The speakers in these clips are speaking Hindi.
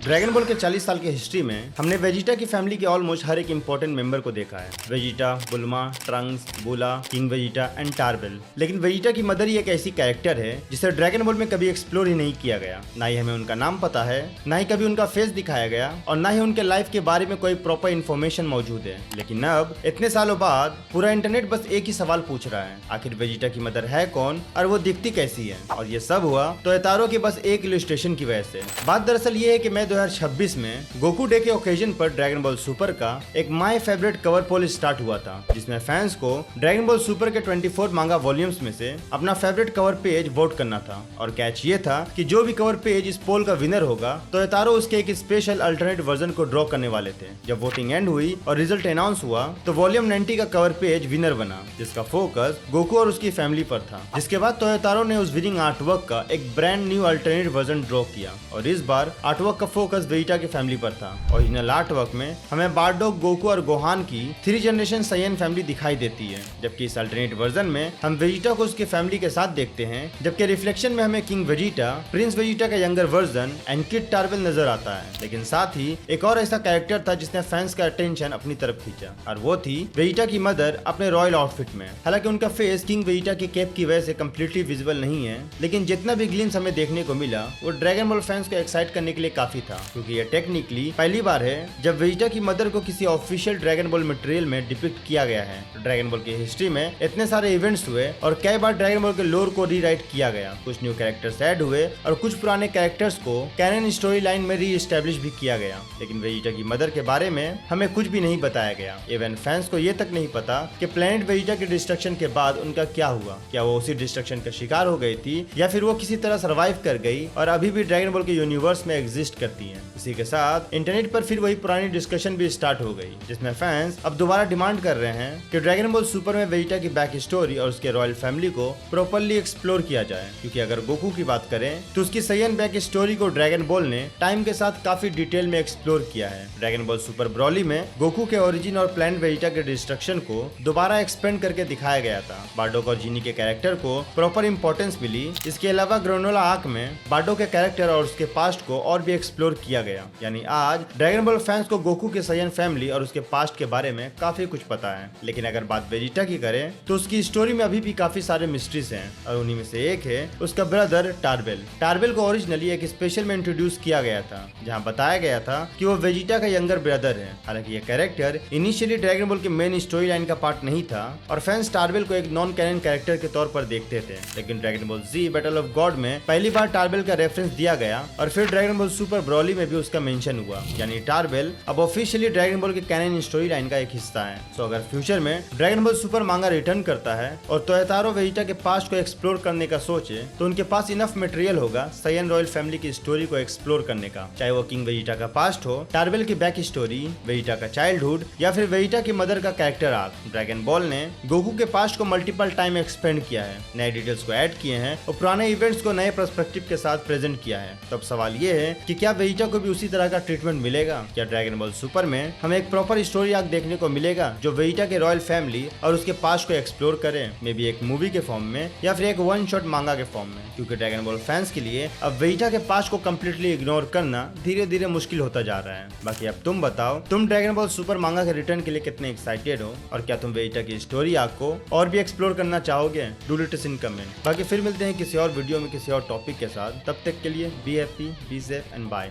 ड्रैगन बॉल के 40 साल की हिस्ट्री में हमने वेजिटा की फैमिली के ऑलमोस्ट हर एक इंपॉर्टेंट मेंबर को देखा है। Vegeta, Bulma, Trunks, Bulla, king Vegeta and Tarble. लेकिन वेजिटा की मदर ही एक ऐसी कैरेक्टर है जिसे ड्रैगन बॉल में कभी एक्सप्लोर ही नहीं किया गया। ना ही हमें उनका नाम पता है, ना ही कभी उनका फेस दिखाया गया और ना ही उनके लाइफ के बारे में कोई प्रॉपर इन्फॉर्मेशन मौजूद है। लेकिन अब इतने सालों बाद पूरा इंटरनेट बस एक ही सवाल पूछ रहा है, आखिर वेजिटा की मदर है कौन और वो दिखती कैसी है। और ये सब हुआ तोयोतारो के बस एक इलस्ट्रेशन की वजह से। बात दरअसल ये है कि मैं 2026 में गोकू डे के ओकेजन पर ड्रैगन बॉल सुपर का एक my favourite cover pole start हुआ था, जिसमें फैंस को ड्रैगन बॉल सुपर के 24 मांगा वॉल्यूम्स में से अपना फेवरेट कवर पेज वोट करना था। और कैच ये था कि जो भी कवर पेज इस पोल का विनर होगा तोयोतारो उसके एक स्पेशल अल्टरनेट वर्जन को ड्रॉ करने वाले थे। जब वोटिंग एंड हुई और रिजल्ट अनाउंस हुआ तो वॉल्यूम 90 का कवर पेज विनर बना, जिसका फोकस गोकू और उसकी फैमिली पर था। जिसके बाद तोयोतारो ने उस विनिंग आर्टवर्क का एक brand new alternate version draw किया और इस बार आर्टवर्क का फोकस वेजिटा की फैमिली पर था। ओरिजिनल आर्टवर्क में हमें बारडॉग, गोकू और गोहान की 3 जनरेशन साइयन फैमिली दिखाई देती है, जबकि इस अल्टरनेट वर्जन में हम वेजिटा को उसकी फैमिली के साथ देखते हैं, जबकि रिफ्लेक्शन में हमें किंग वेजिटा, प्रिंस वेजिटा का यंगर वर्जन एंड किड टारबेल नजर आता है। लेकिन साथ ही एक और ऐसा कैरेक्टर था जिसने फैंस का अटेंशन अपनी तरफ खींचा और वो थी वेजिटा की मदर अपने रॉयल आउटफिट में। हालांकि उनका फेस किंग वेजिटा की कैप की वजह से कम्प्लीटली विजिबल नहीं है, लेकिन जितना भी ग्लिम्स हमें देखने को मिला वो ड्रैगन बॉल फैंस को एक्साइट करने के लिए काफी था, क्योंकि ये टेक्निकली पहली बार है जब वेजिटा की मदर को किसी ऑफिशियल ड्रैगन बॉल मटेरियल में डिपिक्ट किया गया है। ड्रैगन बॉल की हिस्ट्री में इतने सारे इवेंट्स हुए और कई बार ड्रैगन बॉल के लोर को रीराइट किया गया, कुछ न्यू कैरेक्टर्स ऐड हुए और कुछ पुराने कैरेक्टर्स को कैनन स्टोरी लाइन में री एस्टेब्लिश भी किया गया। लेकिन वेजिटा की मदर के बारे में हमें कुछ भी नहीं बताया गया। इवन फैंस को ये तक नहीं पता कि प्लेनेट वेजिटा के डिस्ट्रक्शन के बाद उनका क्या हुआ। क्या वो उसी डिस्ट्रक्शन का शिकार हो गई थी या फिर वो किसी तरह सर्वाइव कर गई और अभी भी ड्रैगन बॉल के यूनिवर्स में एग्जिस्ट करती है। इसी के साथ इंटरनेट पर फिर वही पुरानी डिस्कशन भी स्टार्ट हो गई, जिसमें फैंस अब दोबारा डिमांड कर रहे हैं कि ड्रैगन बॉल सुपर में वेजिटा की बैक स्टोरी और उसके रॉयल फैमिली को प्रॉपर्ली एक्सप्लोर किया जाए। क्योंकि अगर गोकू की बात करें तो उसकी साइयन बैक स्टोरी को ड्रैगन बॉल ने टाइम के साथ काफी डिटेल में एक्सप्लोर किया है। ड्रैगन बॉल सुपर ब्रॉली में गोकू के ओरिजिन और प्लान वेजिटा के डिस्ट्रक्शन को दोबारा एक्सपेंड करके दिखाया गया था। बार्डोक और जीनी के कैरेक्टर को प्रॉपर इंपॉर्टेंस मिली। इसके अलावा ग्रेनोला आर्क में बार्डोक के कैरेक्टर और उसके पास्ट को और भी एक्सप्लोर किया गया। यानी आज ड्रैगन बॉल फैंस को गोकू के साइयन फैमिली और उसके पास्ट के बारे में काफी कुछ पता है। लेकिन अगर बात वेजिटा की करें तो उसकी स्टोरी में अभी भी काफी सारे मिस्ट्रीज हैं और उन्हीं में से एक है उसका ब्रदर टारबेल। टारबेल को ओरिजिनली एक स्पेशल में इंट्रोड्यूस किया गया था, जहां बताया गया था कि वो वेजिटा का यंगर ब्रदर है। हालांकि ये कैरेक्टर इनिशियली ड्रैगन बॉल के मेन स्टोरी लाइन का पार्ट नहीं था और फैंस टारबेल को एक नॉन कैनन कैरेक्टर के तौर पर देखते थे। लेकिन Dragon Ball Z battle of god में पहली बार टारबेल का रेफरेंस दिया गया और फिर ड्रैगन बॉल सुपर ब्रॉली में भी उसका मेंशन हुआ। यानी टारबेल अब ऑफिशियली ड्रैगन बॉल के कैनन स्टोरी लाइन का एक हिस्सा है। सो अगर फ्यूचर में ड्रैगन बॉल सुपर मांगा रिटर्न करता है और तोयोतारो वेजिटा के पास्ट को एक्सप्लोर करने का सोचे तो उनके पास इनफ मटेरियल होगा साइयन रॉयल फैमिली की स्टोरी को एक्सप्लोर करने का, चाहे वो किंग वेजिटा का पास्ट हो, टारबेल की बैक स्टोरी, वेजिटा का चाइल्डहुड या फिर वेजिटा की मदर का कैरेक्टर आर्क। ड्रैगन बॉल ने गोकू के पास्ट को मल्टीपल टाइम एक्सपेंड किया है, नए डिटेल्स को ऐड किए हैं और पुराने इवेंट्स को नए पर्सपेक्टिव के साथ प्रेजेंट किया है। तो अब सवाल ये है कि क्या वेजिटा को भी उसी तरह का ट्रीटमेंट मिलेगा? क्या ड्रैगन बॉल सुपर में हमें एक प्रॉपर स्टोरी आर्क देखने को मिलेगा जो वेजिटा के रॉयल फैमिली और उसके पास्ट को एक्सप्लोर करे, मे बी एक मूवी के फॉर्म में या फिर एक वन शॉट मांगा के फॉर्म में? क्योंकि ड्रैगन बॉल फैंस के लिए अब वेजिटा के पास्ट को कम्प्लीटली इग्नोर करना धीरे धीरे मुश्किल होता जा रहा है। बाकी अब तुम बताओ, तुम ड्रैगन बॉल सुपर मांगा के रिटर्न के लिए कितने एक्साइटेड हो और क्या तुम वेजिटा की स्टोरी आर्क को और भी एक्सप्लोर करना चाहोगे? Do it in comment. बाकी फिर मिलते हैं किसी और वीडियो में किसी और टॉपिक के साथ। तब तक के लिए be happy, be safe and bye.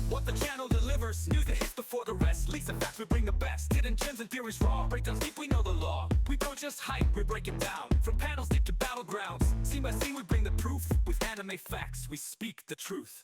What the channel delivers, news that hits before the rest. Leaks and facts, we bring the best. Hidden gems and theories raw. Breakdowns deep, we know the law. We don't just hype, we break it down. From panels deep to battlegrounds. Scene by scene, we bring the proof. With anime facts, we speak the truth.